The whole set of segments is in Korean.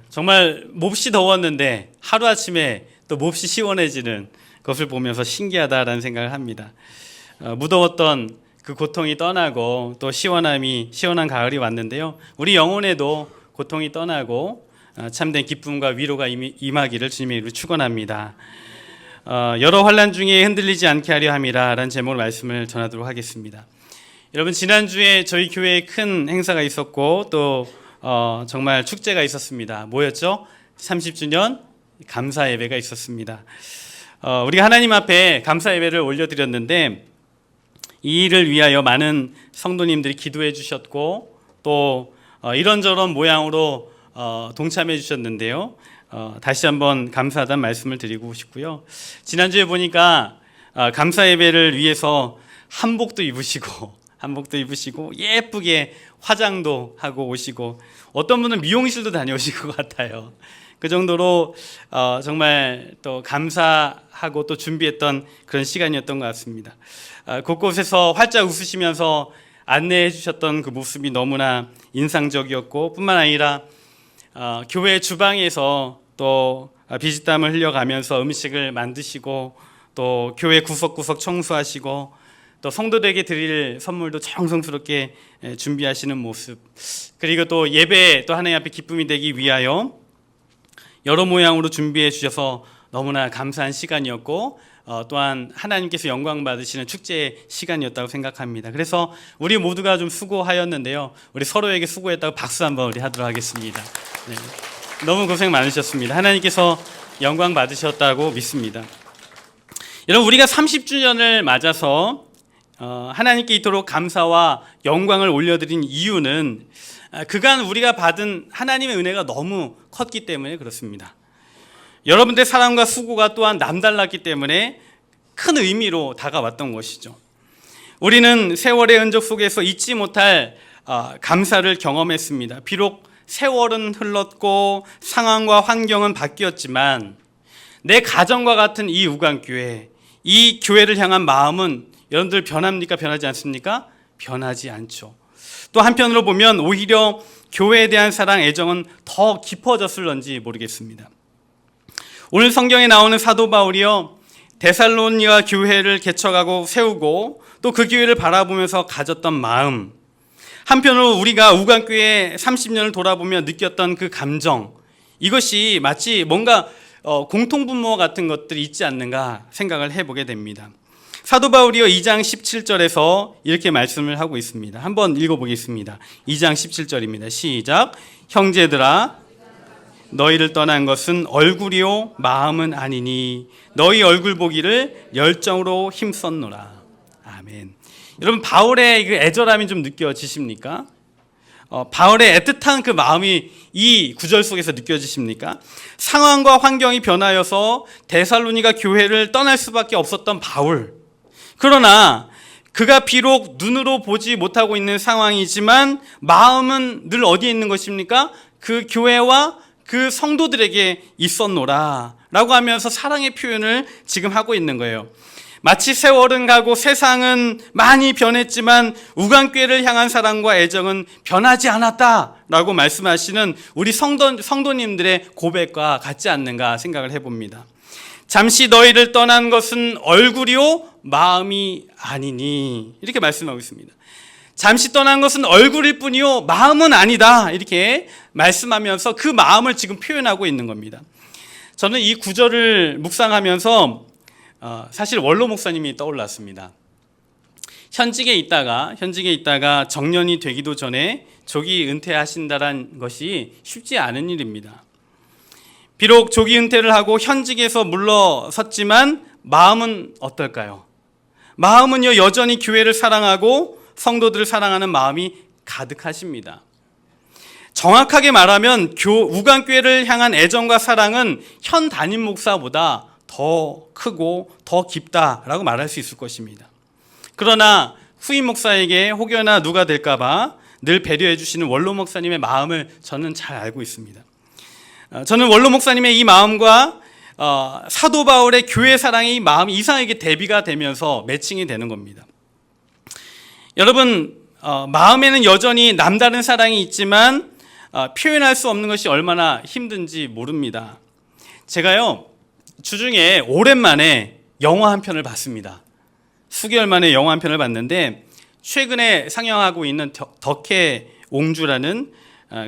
정말 몹시 더웠는데 하루아침에 또 몹시 시원해지는 것을 보면서 신기하다라는 생각을 합니다. 무더웠던 그 고통이 떠나고 또 시원한 가을이 왔는데요. 우리 영혼에도 고통이 떠나고 참된 기쁨과 위로가 임하기를 주님의 이름으로 축원합니다. 여러 환난 중에 흔들리지 않게 하려 함이라라는 제목으로 말씀을 전하도록 하겠습니다. 여러분, 지난주에 저희 교회에 큰 행사가 있었고 또 정말 축제가 있었습니다. 뭐였죠? 30주년 감사 예배가 있었습니다. 우리가 하나님 앞에 감사 예배를 올려드렸는데 이 일을 위하여 많은 성도님들이 기도해 주셨고 또 이런저런 모양으로 동참해 주셨는데요. 다시 한번 감사하다는 말씀을 드리고 싶고요. 지난주에 보니까 감사 예배를 위해서 한복도 입으시고 예쁘게 화장도 하고 오시고 어떤 분은 미용실도 다녀오실 것 같아요. 그 정도로 정말 또 감사하고 또 준비했던 그런 시간이었던 것 같습니다. 곳곳에서 활짝 웃으시면서 안내해 주셨던 그 모습이 너무나 인상적이었고 뿐만 아니라 교회 주방에서 또 비지땀을 흘려가면서 음식을 만드시고 또 교회 구석구석 청소하시고 또 성도들에게 드릴 선물도 정성스럽게 준비하시는 모습, 그리고 또 예배 또 하나님 앞에 기쁨이 되기 위하여 여러 모양으로 준비해 주셔서 너무나 감사한 시간이었고 또한 하나님께서 영광 받으시는 축제의 시간이었다고 생각합니다. 그래서 우리 모두가 좀 수고하였는데요. 우리 서로에게 수고했다고 박수 한번 우리 하도록 하겠습니다. 네. 너무 고생 많으셨습니다. 하나님께서 영광 받으셨다고 믿습니다. 여러분, 우리가 30주년을 맞아서 하나님께 이토록 감사와 영광을 올려드린 이유는 그간 우리가 받은 하나님의 은혜가 너무 컸기 때문에 그렇습니다. 여러분들의 사랑과 수고가 또한 남달랐기 때문에 큰 의미로 다가왔던 것이죠. 우리는 세월의 흔적 속에서 잊지 못할 감사를 경험했습니다. 비록 세월은 흘렀고 상황과 환경은 바뀌었지만 내 가정과 같은 이 우간교회, 이 교회를 향한 마음은 여러분들 변합니까? 변하지 않습니까? 변하지 않죠. 또 한편으로 보면 오히려 교회에 대한 사랑, 애정은 더 깊어졌을런지 모르겠습니다. 오늘 성경에 나오는 사도 바울이요, 데살로니가 교회를 개척하고 세우고 또 그 교회를 바라보면서 가졌던 마음, 한편으로 우리가 우간교회 30년을 돌아보며 느꼈던 그 감정, 이것이 마치 뭔가 공통분모 같은 것들이 있지 않는가 생각을 해보게 됩니다. 사도 바울이요 2장 17절에서 이렇게 말씀을 하고 있습니다. 한번 읽어보겠습니다. 2장 17절입니다. 시작. 형제들아, 너희를 떠난 것은 얼굴이요 마음은 아니니 너희 얼굴 보기를 열정으로 힘썼노라. 아멘. 여러분, 바울의 그 애절함이 좀 느껴지십니까? 바울의 애틋한 그 마음이 이 구절 속에서 느껴지십니까? 상황과 환경이 변하여서 데살로니가 교회를 떠날 수밖에 없었던 바울. 그러나 그가 비록 눈으로 보지 못하고 있는 상황이지만 마음은 늘 어디에 있는 것입니까? 그 교회와 그 성도들에게 있었노라 라고 하면서 사랑의 표현을 지금 하고 있는 거예요. 마치 세월은 가고 세상은 많이 변했지만 우간교회를 향한 사랑과 애정은 변하지 않았다라고 말씀하시는 우리 성도님들의 고백과 같지 않는가 생각을 해봅니다. 잠시 너희를 떠난 것은 얼굴이요 마음이 아니니, 이렇게 말씀하고 있습니다. 잠시 떠난 것은 얼굴일 뿐이요 마음은 아니다, 이렇게 말씀하면서 그 마음을 지금 표현하고 있는 겁니다. 저는 이 구절을 묵상하면서 사실 원로 목사님이 떠올랐습니다. 현직에 있다가 정년이 되기도 전에 조기 은퇴하신다는 것이 쉽지 않은 일입니다. 비록 조기 은퇴를 하고 현직에서 물러섰지만 마음은 어떨까요? 마음은요 여전히 교회를 사랑하고 성도들을 사랑하는 마음이 가득하십니다. 정확하게 말하면 우간교회를 향한 애정과 사랑은 현 담임 목사보다 더 크고 더 깊다라고 말할 수 있을 것입니다. 그러나 후임 목사에게 혹여나 누가 될까봐 늘 배려해 주시는 원로 목사님의 마음을 저는 잘 알고 있습니다. 저는 원로 목사님의 이 마음과 사도 바울의 교회 사랑의 이 마음이 이상하게 대비가 되면서 매칭이 되는 겁니다. 여러분, 마음에는 여전히 남다른 사랑이 있지만 표현할 수 없는 것이 얼마나 힘든지 모릅니다. 제가요, 주중에 오랜만에 영화 한 편을 봤습니다. 수개월 만에 영화 한 편을 봤는데 최근에 상영하고 있는 덕혜 옹주라는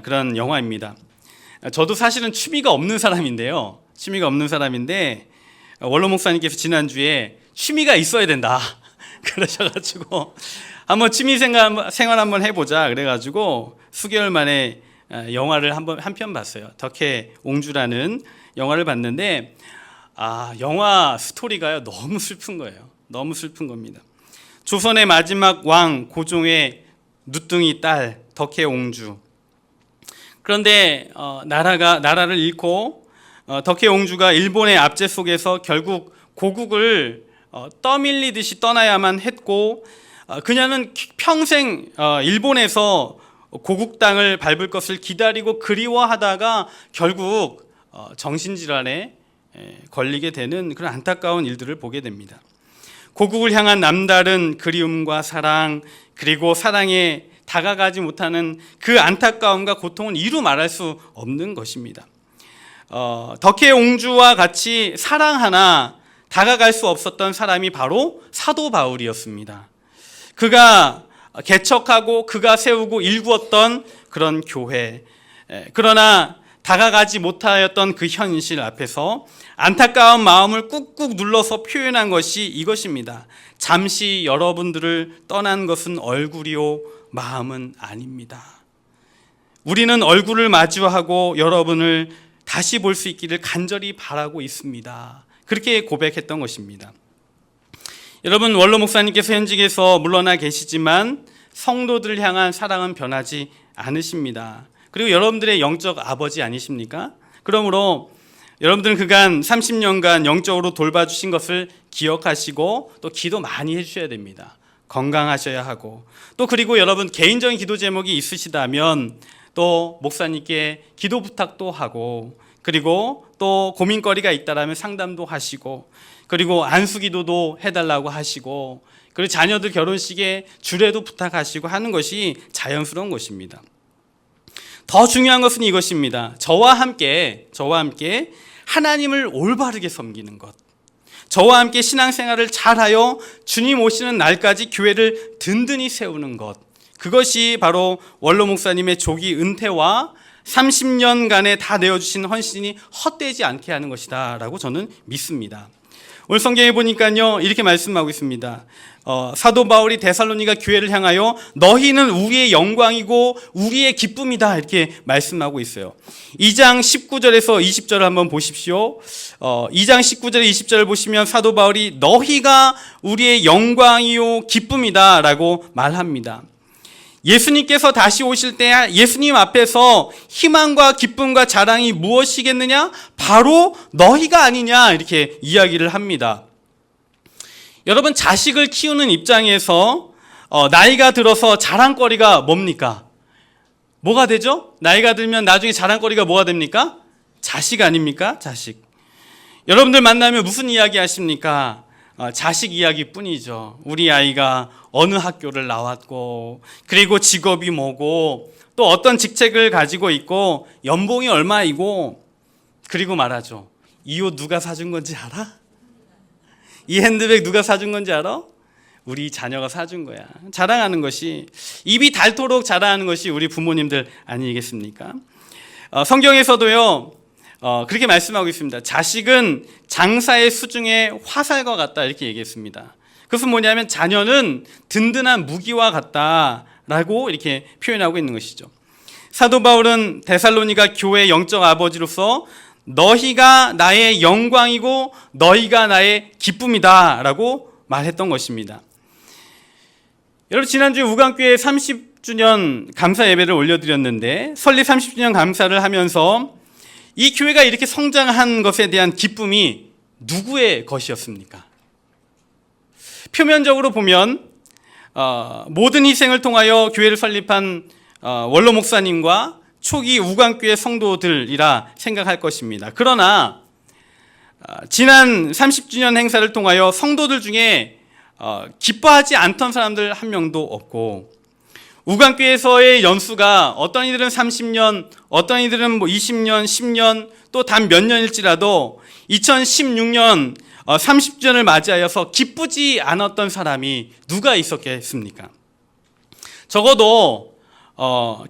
그런 영화입니다. 저도 사실은 취미가 없는 사람인데 원로 목사님께서 지난주에 취미가 있어야 된다 그러셔가지고 한번 취미 생활 한번 해보자 그래가지고 수개월 만에 영화를 한 편 봤어요. 덕혜 옹주라는 영화를 봤는데 영화 스토리가요 너무 슬픈 거예요. 너무 슬픈 겁니다. 조선의 마지막 왕 고종의 누뚱이 딸 덕혜 옹주. 그런데 나라를 잃고 덕혜 옹주가 일본의 압제 속에서 결국 고국을 떠밀리듯이 떠나야만 했고 그녀는 평생 일본에서 고국 땅을 밟을 것을 기다리고 그리워하다가 결국 정신질환에 걸리게 되는 그런 안타까운 일들을 보게 됩니다. 고국을 향한 남다른 그리움과 사랑, 그리고 사랑에 다가가지 못하는 그 안타까움과 고통은 이루 말할 수 없는 것입니다. 덕혜 옹주와 같이 사랑하나 다가갈 수 없었던 사람이 바로 사도 바울이었습니다. 그가 개척하고 그가 세우고 일구었던 그런 교회, 그러나 다가가지 못하였던 그 현실 앞에서 안타까운 마음을 꾹꾹 눌러서 표현한 것이 이것입니다. 잠시 여러분들을 떠난 것은 얼굴이요 마음은 아닙니다. 우리는 얼굴을 마주하고 여러분을 다시 볼 수 있기를 간절히 바라고 있습니다. 그렇게 고백했던 것입니다. 여러분, 원로 목사님께서 현직에서 물러나 계시지만 성도들을 향한 사랑은 변하지 않으십니다. 그리고 여러분들의 영적 아버지 아니십니까? 그러므로 여러분들은 그간 30년간 영적으로 돌봐주신 것을 기억하시고 또 기도 많이 해주셔야 됩니다. 건강하셔야 하고 또 그리고 여러분 개인적인 기도 제목이 있으시다면 또 목사님께 기도 부탁도 하고 그리고 또 고민거리가 있다라면 상담도 하시고 그리고 안수기도도 해달라고 하시고 그리고 자녀들 결혼식에 주례도 부탁하시고 하는 것이 자연스러운 것입니다. 더 중요한 것은 이것입니다. 저와 함께 하나님을 올바르게 섬기는 것, 저와 함께 신앙생활을 잘하여 주님 오시는 날까지 교회를 든든히 세우는 것, 그것이 바로 원로 목사님의 조기 은퇴와 30년간에 다 내어주신 헌신이 헛되지 않게 하는 것이다 라고 저는 믿습니다. 오늘 성경에 보니까요 이렇게 말씀하고 있습니다. 사도 바울이 데살로니가 교회를 향하여 너희는 우리의 영광이고 우리의 기쁨이다 이렇게 말씀하고 있어요. 2장 19절에서 20절을 한번 보십시오. 2장 19절에 20절을 보시면 사도 바울이 너희가 우리의 영광이요 기쁨이다 라고 말합니다. 예수님께서 다시 오실 때 예수님 앞에서 희망과 기쁨과 자랑이 무엇이겠느냐? 바로 너희가 아니냐 이렇게 이야기를 합니다. 여러분 자식을 키우는 입장에서 나이가 들어서 자랑거리가 뭡니까? 뭐가 되죠? 나이가 들면 나중에 자랑거리가 뭐가 됩니까? 자식 아닙니까? 자식. 여러분들 만나면 무슨 이야기 하십니까? 자식 이야기뿐이죠. 우리 아이가 어느 학교를 나왔고 그리고 직업이 뭐고 또 어떤 직책을 가지고 있고 연봉이 얼마이고 그리고 말하죠. 이 옷 누가 사준 건지 알아? 이 핸드백 누가 사준 건지 알아? 우리 자녀가 사준 거야. 자랑하는 것이 입이 닳도록 자랑하는 것이 우리 부모님들 아니겠습니까? 성경에서도요 그렇게 말씀하고 있습니다. 자식은 장사의 수중에 화살과 같다 이렇게 얘기했습니다. 그것은 뭐냐면 자녀는 든든한 무기와 같다라고 이렇게 표현하고 있는 것이죠. 사도 바울은 데살로니가 교회의 영적 아버지로서 너희가 나의 영광이고 너희가 나의 기쁨이다 라고 말했던 것입니다. 여러분 지난주에 우강교회 30주년 감사 예배를 올려드렸는데 설립 30주년 감사를 하면서 이 교회가 이렇게 성장한 것에 대한 기쁨이 누구의 것이었습니까? 표면적으로 보면 모든 희생을 통하여 교회를 설립한 원로 목사님과 초기 우강교회 성도들이라 생각할 것입니다. 그러나 지난 30주년 행사를 통하여 성도들 중에 기뻐하지 않던 사람들 한 명도 없고 우간교회에서의 연수가 어떤 이들은 30년, 어떤 이들은 20년, 10년, 또 단 몇 년일지라도 2016년 30주년을 맞이하여서 기쁘지 않았던 사람이 누가 있었겠습니까? 적어도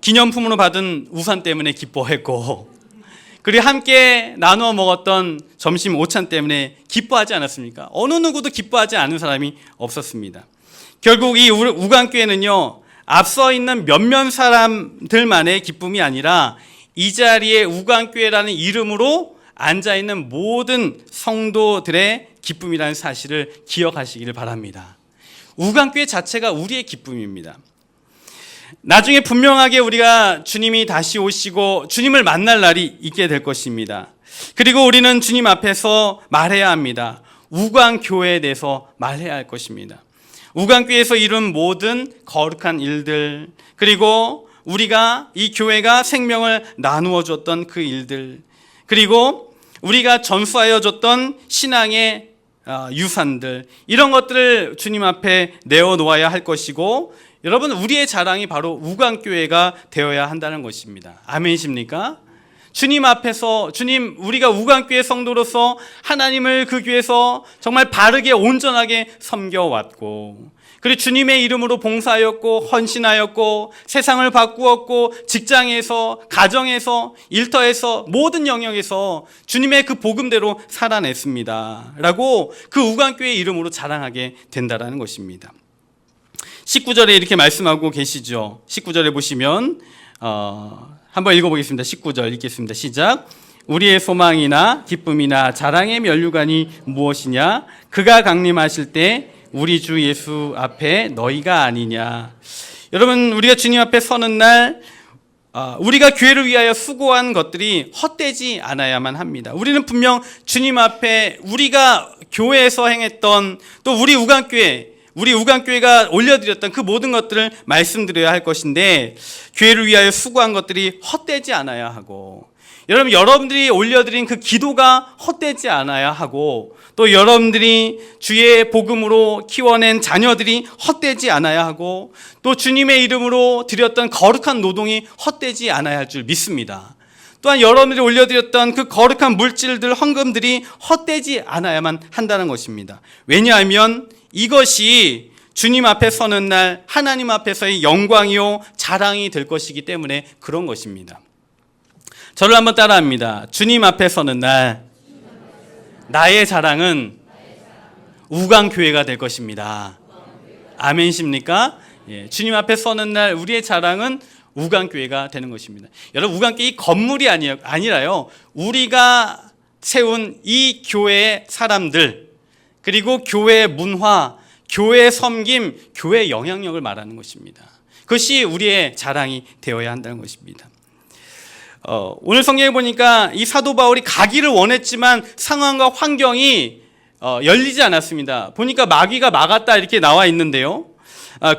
기념품으로 받은 우산 때문에 기뻐했고, 그리고 함께 나누어 먹었던 점심 오찬 때문에 기뻐하지 않았습니까? 어느 누구도 기뻐하지 않은 사람이 없었습니다. 결국 이 우간교회는요, 앞서 있는 몇몇 사람들만의 기쁨이 아니라 이 자리에 우간교회라는 이름으로 앉아있는 모든 성도들의 기쁨이라는 사실을 기억하시기를 바랍니다. 우간교회 자체가 우리의 기쁨입니다. 나중에 분명하게 우리가 주님이 다시 오시고 주님을 만날 날이 있게 될 것입니다. 그리고 우리는 주님 앞에서 말해야 합니다. 우간교회에 대해서 말해야 할 것입니다. 우간교회에서 이룬 모든 거룩한 일들, 그리고 우리가 이 교회가 생명을 나누어 줬던 그 일들, 그리고 우리가 전수하여 줬던 신앙의 유산들, 이런 것들을 주님 앞에 내어놓아야 할 것이고, 여러분, 우리의 자랑이 바로 우간교회가 되어야 한다는 것입니다. 아멘이십니까? 주님 앞에서, 우리가 우간교회 성도로서 하나님을 그 교회에서 정말 바르게 온전하게 섬겨왔고, 그리고 주님의 이름으로 봉사하였고, 헌신하였고, 세상을 바꾸었고, 직장에서, 가정에서, 일터에서, 모든 영역에서 주님의 그 복음대로 살아냈습니다. 라고 그 우간교회 이름으로 자랑하게 된다는 것입니다. 19절에 이렇게 말씀하고 계시죠. 19절에 보시면 한번 읽어보겠습니다. 19절 읽겠습니다. 시작. 우리의 소망이나 기쁨이나 자랑의 면류관이 무엇이냐? 그가 강림하실 때 우리 주 예수 앞에 너희가 아니냐. 여러분, 우리가 주님 앞에 서는 날 우리가 교회를 위하여 수고한 것들이 헛되지 않아야만 합니다. 우리는 분명 주님 앞에 우리가 교회에서 행했던, 또 우리 우간교회가 올려드렸던 그 모든 것들을 말씀드려야 할 것인데, 교회를 위하여 수고한 것들이 헛되지 않아야 하고, 여러분들이 올려드린 그 기도가 헛되지 않아야 하고, 또 여러분들이 주의 복음으로 키워낸 자녀들이 헛되지 않아야 하고, 또 주님의 이름으로 드렸던 거룩한 노동이 헛되지 않아야 할 줄 믿습니다. 또한 여러분들이 올려드렸던 그 거룩한 물질들, 헌금들이 헛되지 않아야만 한다는 것입니다. 왜냐하면 이것이 주님 앞에 서는 날 하나님 앞에서의 영광이요 자랑이 될 것이기 때문에 그런 것입니다. 저를 한번 따라합니다. 주님 앞에 서는 날 나의 자랑은 우간교회가 될 것입니다. 아멘이십니까? 예, 주님 앞에 서는 날 우리의 자랑은 우간교회가 되는 것입니다. 여러분, 우간교회 이 건물이 아니라요, 우리가 세운 이 교회의 사람들, 그리고 교회의 문화, 교회의 섬김, 교회의 영향력을 말하는 것입니다. 그것이 우리의 자랑이 되어야 한다는 것입니다. 오늘 성경에 보니까 이 사도 바울이 가기를 원했지만 상황과 환경이 열리지 않았습니다. 보니까 마귀가 막았다 이렇게 나와 있는데요.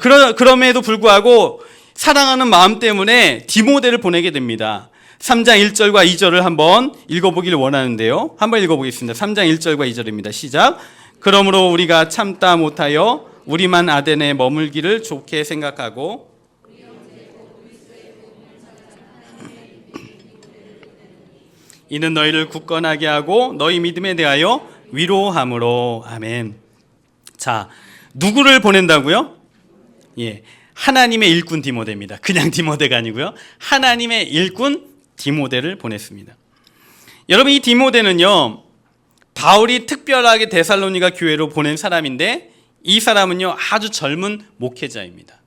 그럼에도 불구하고 사랑하는 마음 때문에 디모데를 보내게 됩니다. 3장 1절과 2절을 한번 읽어보기를 원하는데요. 한번 읽어보겠습니다. 3장 1절과 2절입니다. 시작. 그러므로 우리가 참다 못하여 우리만 아덴에 머물기를 좋게 생각하고 이는 너희를 굳건하게 하고 너희 믿음에 대하여 위로함으로. 아멘. 자, 누구를 보낸다고요? 예, 하나님의 일꾼 디모데입니다. 그냥 디모데가 아니고요. 하나님의 일꾼 디모데를 보냈습니다. 여러분, 이 디모데는요, 바울이 특별하게 데살로니가 교회로 보낸 사람인데, 이 사람은요 아주 젊은 목회자입니다.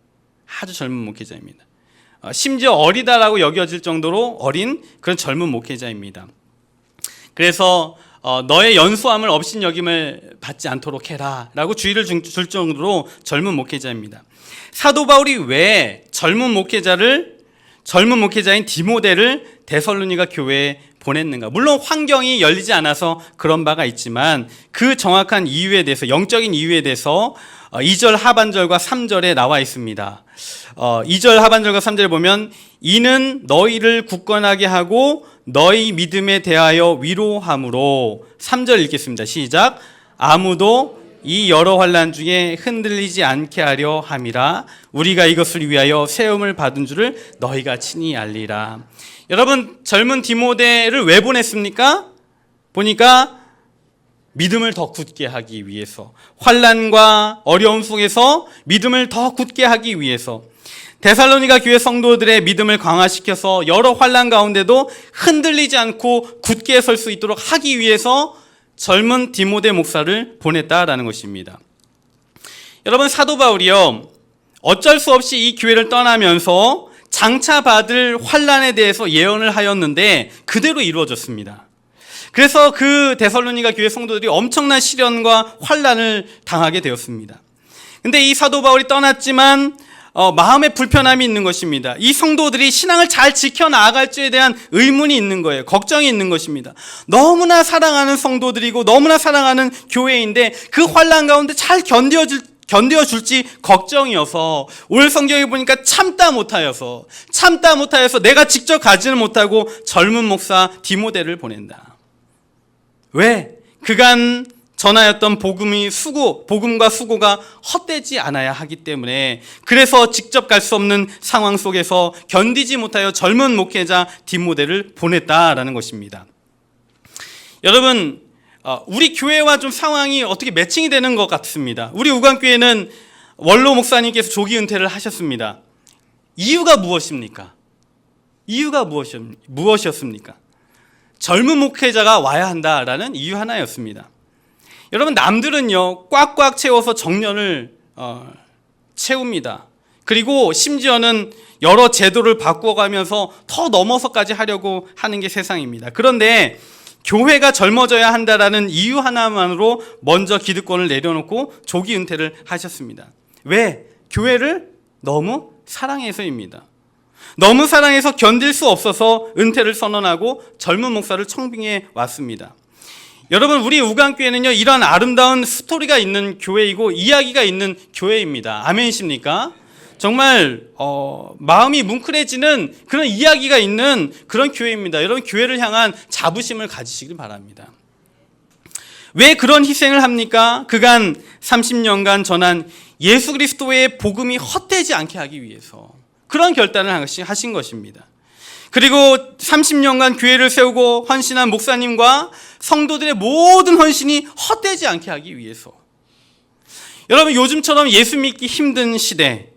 아주 젊은 목회자입니다. 심지어 어리다라고 여겨질 정도로 어린 그런 젊은 목회자입니다. 그래서 너의 연소함을 업신여김을 받지 않도록 해라 라고 주의를 줄 정도로 젊은 목회자입니다. 사도 바울이 왜 젊은 목회자인 디모데를 데살로니가 교회에 보냈는가? 물론 환경이 열리지 않아서 그런 바가 있지만 그 정확한 이유에 대해서, 영적인 이유에 대해서 2절 하반절과 3절에 나와 있습니다. 2절 하반절과 3절에 보면 이는 너희를 굳건하게 하고 너희 믿음에 대하여 위로함으로. 3절 읽겠습니다. 시작. 아무도 이 여러 환난 중에 흔들리지 않게 하려 함이라. 우리가 이것을 위하여 세움을 받은 줄을 너희가 친히 알리라. 여러분, 젊은 디모데를 왜 보냈습니까? 보니까 믿음을 더 굳게 하기 위해서, 환난과 어려움 속에서 믿음을 더 굳게 하기 위해서, 데살로니가 교회 성도들의 믿음을 강화시켜서 여러 환난 가운데도 흔들리지 않고 굳게 설 수 있도록 하기 위해서 젊은 디모데 목사를 보냈다라는 것입니다. 여러분, 사도 바울이요, 어쩔 수 없이 이 교회를 떠나면서 장차 받을 환난에 대해서 예언을 하였는데 그대로 이루어졌습니다. 그래서 그 데살로니가 교회 성도들이 엄청난 시련과 환난을 당하게 되었습니다. 근데 이 사도 바울이 떠났지만 마음에 불편함이 있는 것입니다. 이 성도들이 신앙을 잘 지켜나갈지에 대한 의문이 있는 거예요. 걱정이 있는 것입니다. 너무나 사랑하는 성도들이고 너무나 사랑하는 교회인데 그 환난 가운데 잘 견뎌줄지 걱정이어서, 오늘 성경에 보니까 참다 못하여서 내가 직접 가지는 못하고 젊은 목사 디모데를 보낸다. 왜? 그간 전하였던 복음과 수고가 헛되지 않아야 하기 때문에, 그래서 직접 갈 수 없는 상황 속에서 견디지 못하여 젊은 목회자 디모데를 보냈다라는 것입니다. 여러분, 우리 교회와 좀 상황이 어떻게 매칭이 되는 것 같습니다. 우리 우간교회는 원로 목사님께서 조기 은퇴를 하셨습니다. 이유가 무엇입니까? 이유가 무엇이었습니까? 젊은 목회자가 와야 한다라는 이유 하나였습니다. 여러분, 남들은요 꽉꽉 채워서 정년을 채웁니다. 그리고 심지어는 여러 제도를 바꾸어가면서 더 넘어서까지 하려고 하는 게 세상입니다. 그런데 교회가 젊어져야 한다라는 이유 하나만으로 먼저 기득권을 내려놓고 조기 은퇴를 하셨습니다. 왜? 교회를 너무 사랑해서입니다. 너무 사랑해서 견딜 수 없어서 은퇴를 선언하고 젊은 목사를 청빙해 왔습니다. 여러분, 우리 우간교회는요 이런 아름다운 스토리가 있는 교회이고 이야기가 있는 교회입니다. 아멘이십니까? 정말 마음이 뭉클해지는 그런 이야기가 있는 그런 교회입니다. 여러분, 교회를 향한 자부심을 가지시길 바랍니다. 왜 그런 희생을 합니까? 그간 30년간 전한 예수 그리스도의 복음이 헛되지 않게 하기 위해서 그런 결단을 하신 것입니다. 그리고 30년간 교회를 세우고 헌신한 목사님과 성도들의 모든 헌신이 헛되지 않게 하기 위해서. 여러분, 요즘처럼 예수 믿기 힘든 시대,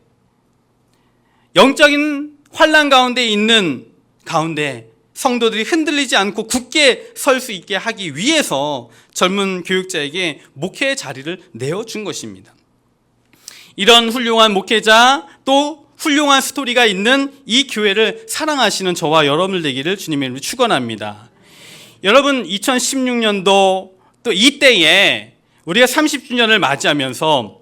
영적인 환난 가운데 있는 가운데 성도들이 흔들리지 않고 굳게 설 수 있게 하기 위해서 젊은 교육자에게 목회의 자리를 내어준 것입니다. 이런 훌륭한 목회자, 또 훌륭한 스토리가 있는 이 교회를 사랑하시는 저와 여러분들 되기를 주님의 이름으로 축원합니다. 여러분, 2016년도 또 이때에 우리가 30주년을 맞이하면서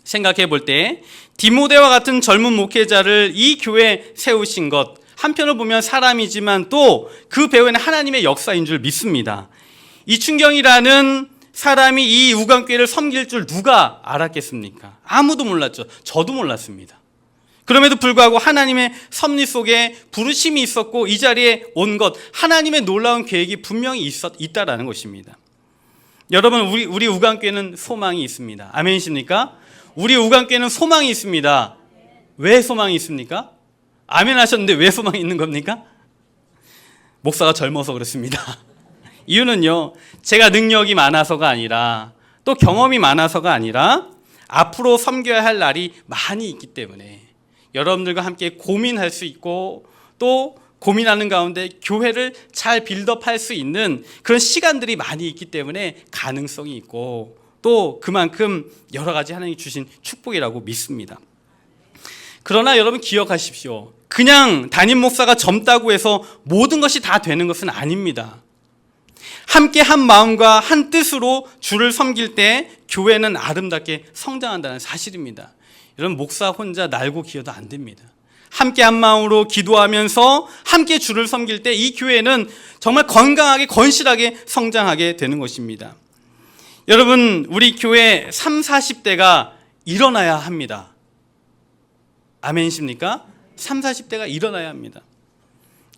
생각해 볼 때 디모데와 같은 젊은 목회자를 이 교회에 세우신 것, 한편으로 보면 사람이지만 또 그 배후에는 하나님의 역사인 줄 믿습니다. 이춘경이라는 사람이 이 우간교회를 섬길 줄 누가 알았겠습니까? 아무도 몰랐죠. 저도 몰랐습니다. 그럼에도 불구하고 하나님의 섭리 속에 부르심이 있었고 이 자리에 온 것, 하나님의 놀라운 계획이 분명히 있다라는 것입니다. 여러분, 우리 우간교회는 소망이 있습니다. 아멘이십니까? 우리 우간교회는 소망이 있습니다. 왜 소망이 있습니까? 아멘 하셨는데 왜 소망이 있는 겁니까? 목사가 젊어서 그렇습니다. 이유는요, 제가 능력이 많아서가 아니라 또 경험이 많아서가 아니라 앞으로 섬겨야 할 날이 많이 있기 때문에 여러분들과 함께 고민할 수 있고 또 고민하는 가운데 교회를 잘 빌드업할 수 있는 그런 시간들이 많이 있기 때문에 가능성이 있고 또 그만큼 여러 가지 하나님이 주신 축복이라고 믿습니다. 그러나 여러분 기억하십시오. 그냥 담임 목사가 젊다고 해서 모든 것이 다 되는 것은 아닙니다. 함께 한 마음과 한 뜻으로 주를 섬길 때 교회는 아름답게 성장한다는 사실입니다. 여러분, 목사 혼자 날고 기어도 안 됩니다. 함께 한 마음으로 기도하면서 함께 주를 섬길 때 이 교회는 정말 건강하게 건실하게 성장하게 되는 것입니다. 여러분, 우리 교회 30, 40대가 일어나야 합니다. 아멘이십니까? 30, 40대가 일어나야 합니다.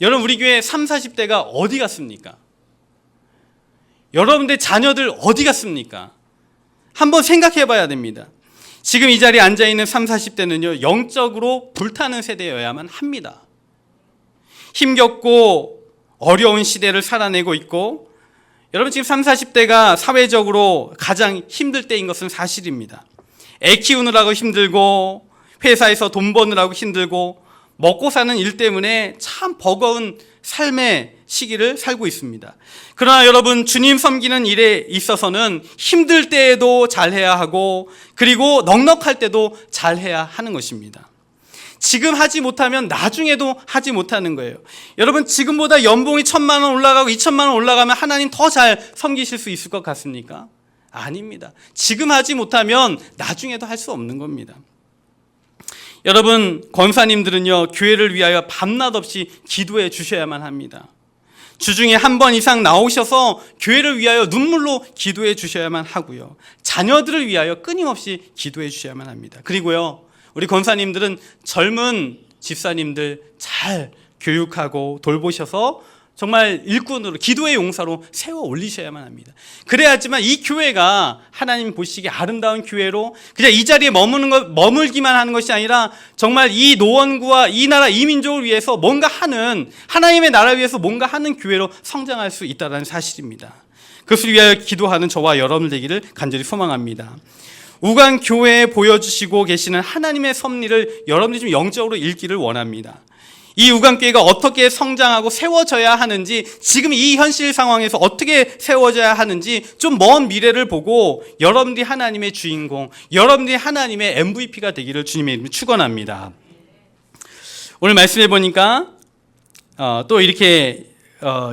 여러분, 우리 교회 30, 40대가 어디 갔습니까? 여러분들 자녀들 어디 갔습니까? 한번 생각해 봐야 됩니다. 지금 이 자리에 앉아있는 30, 40대는요, 영적으로 불타는 세대여야만 합니다. 힘겹고 어려운 시대를 살아내고 있고, 여러분 지금 30, 40대가 사회적으로 가장 힘들 때인 것은 사실입니다. 애 키우느라고 힘들고, 회사에서 돈 버느라고 힘들고, 먹고 사는 일 때문에 참 버거운 삶의 시기를 살고 있습니다. 그러나 여러분, 주님 섬기는 일에 있어서는 힘들 때에도 잘해야 하고, 그리고 넉넉할 때도 잘해야 하는 것입니다. 지금 하지 못하면 나중에도 하지 못하는 거예요. 여러분, 지금보다 연봉이 1,000만 원 올라가고 2,000만 원 올라가면 하나님 더 잘 섬기실 수 있을 것 같습니까? 아닙니다. 지금 하지 못하면 나중에도 할 수 없는 겁니다. 여러분, 권사님들은요, 교회를 위하여 밤낮 없이 기도해 주셔야만 합니다. 주중에 한 번 이상 나오셔서 교회를 위하여 눈물로 기도해 주셔야만 하고요. 자녀들을 위하여 끊임없이 기도해 주셔야만 합니다. 그리고요, 우리 권사님들은 젊은 집사님들 잘 교육하고 돌보셔서 정말 일꾼으로, 기도의 용사로 세워 올리셔야만 합니다. 그래야지만 이 교회가 하나님 보시기에 아름다운 교회로 그냥 이 자리에 머물기만 하는 것이 아니라 정말 이 노원구와 이 나라, 이 민족을 위해서 뭔가 하는, 하나님의 나라 위해서 뭔가 하는 교회로 성장할 수 있다는 사실입니다. 그것을 위하여 기도하는 저와 여러분 되기를 간절히 소망합니다. 우간 교회에 보여주시고 계시는 하나님의 섭리를 여러분들이 좀 영적으로 읽기를 원합니다. 이 우간교회가 어떻게 성장하고 세워져야 하는지, 지금 이 현실 상황에서 어떻게 세워져야 하는지 좀 먼 미래를 보고 여러분들이 하나님의 주인공, 여러분들이 하나님의 MVP가 되기를 주님의 이름으로 축원합니다. 오늘 말씀해 보니까 또 이렇게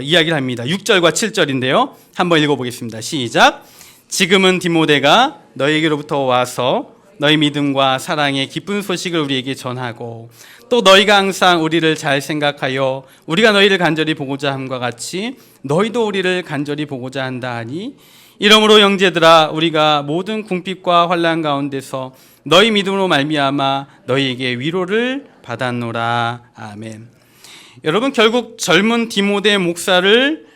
이야기를 합니다. 6절과 7절인데요. 한번 읽어보겠습니다. 시작. 지금은 디모데가 너희에게로부터 와서 너희 믿음과 사랑의 기쁜 소식을 우리에게 전하고, 또 너희가 항상 우리를 잘 생각하여 우리가 너희를 간절히 보고자 함과 같이 너희도 우리를 간절히 보고자 한다 하니, 이러므로 형제들아, 우리가 모든 궁핍과 환난 가운데서 너희 믿음으로 말미암아 너희에게 위로를 받았노라. 아멘. 여러분, 결국 젊은 디모데 목사를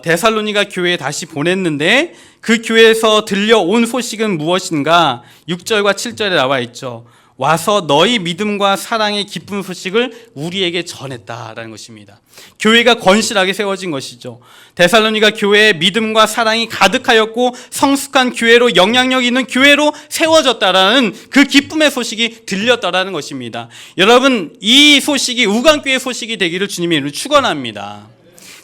데살로니가 교회에 다시 보냈는데, 그 교회에서 들려온 소식은 무엇인가? 6절과 7절에 나와 있죠. 와서 너희 믿음과 사랑의 기쁜 소식을 우리에게 전했다라는 것입니다. 교회가 건실하게 세워진 것이죠. 데살로니가 교회에 믿음과 사랑이 가득하였고 성숙한 교회로, 영향력 있는 교회로 세워졌다라는 그 기쁨의 소식이 들렸다라는 것입니다. 여러분, 이 소식이 우간교회 소식이 되기를 주님의 이름으로 축원합니다.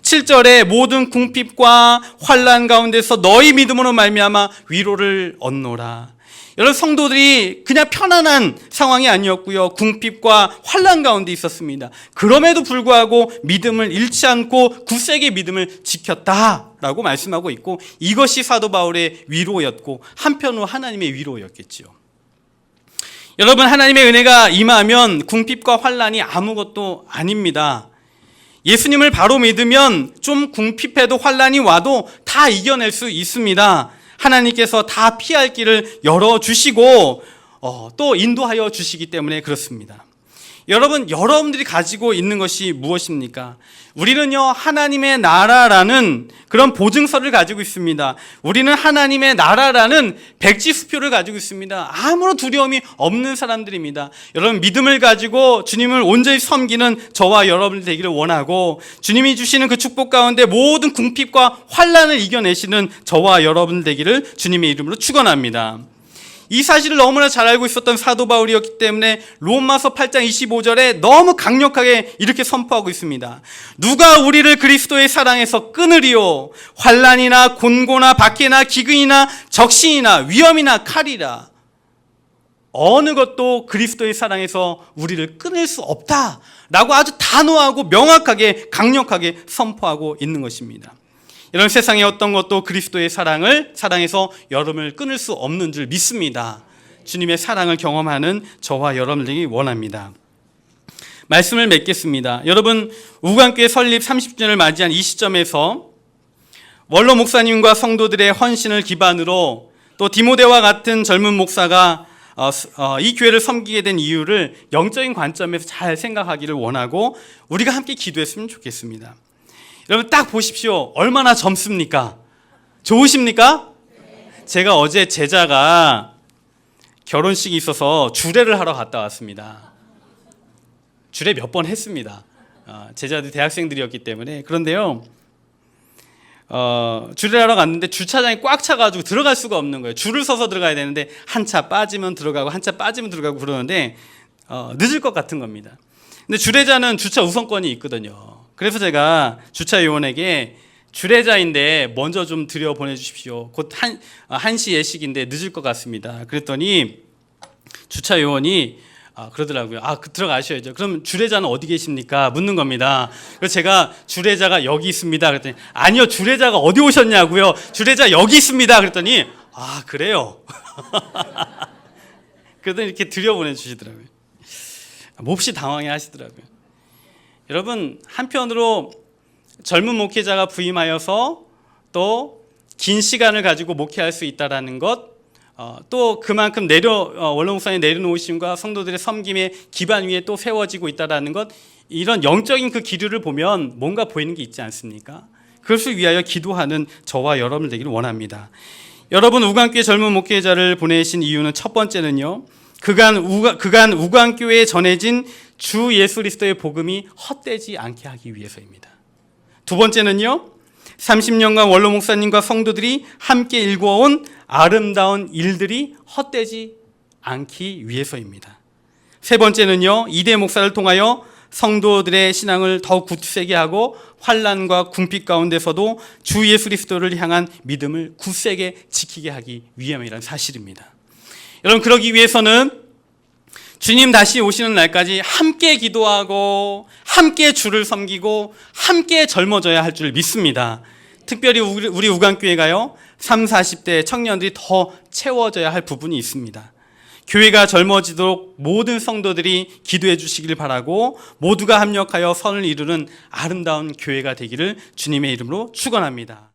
7절에 모든 궁핍과 환난 가운데서 너희 믿음으로 말미암아 위로를 얻노라. 여러분, 성도들이 그냥 편안한 상황이 아니었고요, 궁핍과 환난 가운데 있었습니다. 그럼에도 불구하고 믿음을 잃지 않고 굳세게 믿음을 지켰다라고 말씀하고 있고, 이것이 사도 바울의 위로였고 한편으로 하나님의 위로였겠지요. 여러분, 하나님의 은혜가 임하면 궁핍과 환난이 아무것도 아닙니다. 예수님을 바로 믿으면 좀 궁핍해도 환난이 와도 다 이겨낼 수 있습니다. 하나님께서 다 피할 길을 열어주시고 또 인도하여 주시기 때문에 그렇습니다. 여러분, 여러분들이 가지고 있는 것이 무엇입니까? 우리는요, 하나님의 나라라는 그런 보증서를 가지고 있습니다. 우리는 하나님의 나라라는 백지수표를 가지고 있습니다. 아무런 두려움이 없는 사람들입니다. 여러분, 믿음을 가지고 주님을 온전히 섬기는 저와 여러분이 되기를 원하고, 주님이 주시는 그 축복 가운데 모든 궁핍과 환난을 이겨내시는 저와 여러분 되기를 주님의 이름으로 축원합니다. 이 사실을 너무나 잘 알고 있었던 사도 바울이었기 때문에 로마서 8장 25절에 너무 강력하게 이렇게 선포하고 있습니다. 누가 우리를 그리스도의 사랑에서 끊으리요? 환난이나 곤고나 박해나 기근이나 적신이나 위험이나 칼이라. 어느 것도 그리스도의 사랑에서 우리를 끊을 수 없다라고 아주 단호하고 명확하게 강력하게 선포하고 있는 것입니다. 이런 세상의 어떤 것도 그리스도의 사랑에서 여러분을 끊을 수 없는 줄 믿습니다. 주님의 사랑을 경험하는 저와 여러분들이 원합니다. 말씀을 맺겠습니다. 여러분, 우간교회 설립 30주년을 맞이한 이 시점에서 원로 목사님과 성도들의 헌신을 기반으로 또 디모데와 같은 젊은 목사가 이 교회를 섬기게 된 이유를 영적인 관점에서 잘 생각하기를 원하고 우리가 함께 기도했으면 좋겠습니다. 여러분, 딱 보십시오. 얼마나 젊습니까? 좋으십니까? 제가 어제 제자가 결혼식이 있어서 주례를 하러 갔다 왔습니다. 주례 몇 번 했습니다. 제자들 대학생들이었기 때문에. 그런데요, 주례를 하러 갔는데 주차장이 꽉 차가지고 들어갈 수가 없는 거예요. 줄을 서서 들어가야 되는데 한 차 빠지면 들어가고 한 차 빠지면 들어가고 그러는데 늦을 것 같은 겁니다. 근데 주례자는 주차 우선권이 있거든요. 그래서 제가 주차 요원에게 주례자인데 먼저 좀 들여 보내주십시오. 곧 1시 예식인데 늦을 것 같습니다. 그랬더니 주차 요원이 그러더라고요. 들어가셔야죠. 그럼 주례자는 어디 계십니까? 묻는 겁니다. 그래서 제가 주례자가 여기 있습니다. 그랬더니 아니요, 주례자가 어디 오셨냐고요? 주례자 여기 있습니다. 그랬더니 그래요. 그러더니 이렇게 들여보내주시더라고요. 몹시 당황해 하시더라고요. 여러분, 한편으로 젊은 목회자가 부임하여서 또 긴 시간을 가지고 목회할 수 있다라는 것, 또 그만큼 원로 목사의 내려놓으심과 성도들의 섬김의 기반 위에 또 세워지고 있다라는 것, 이런 영적인 그 기류를 보면 뭔가 보이는 게 있지 않습니까? 그것을 위하여 기도하는 저와 여러분 되기를 원합니다. 여러분, 우간교회 젊은 목회자를 보내신 이유는 첫 번째는요, 그간 우간교회에 전해진 주 예수 그리스도의 복음이 헛되지 않게 하기 위해서입니다. 두 번째는요, 30년간 원로 목사님과 성도들이 함께 일구어온 아름다운 일들이 헛되지 않기 위해서입니다. 세 번째는요, 이대 목사를 통하여 성도들의 신앙을 더욱 굳세게 하고 환난과 궁핍 가운데서도 주 예수 그리스도를 향한 믿음을 굳세게 지키게 하기 위함이라는 사실입니다. 여러분, 그러기 위해서는 주님 다시 오시는 날까지 함께 기도하고 함께 주를 섬기고 함께 젊어져야 할 줄 믿습니다. 특별히 우리 우간교회가요, 30, 40대 청년들이 더 채워져야 할 부분이 있습니다. 교회가 젊어지도록 모든 성도들이 기도해 주시길 바라고 모두가 합력하여 선을 이루는 아름다운 교회가 되기를 주님의 이름으로 축원합니다.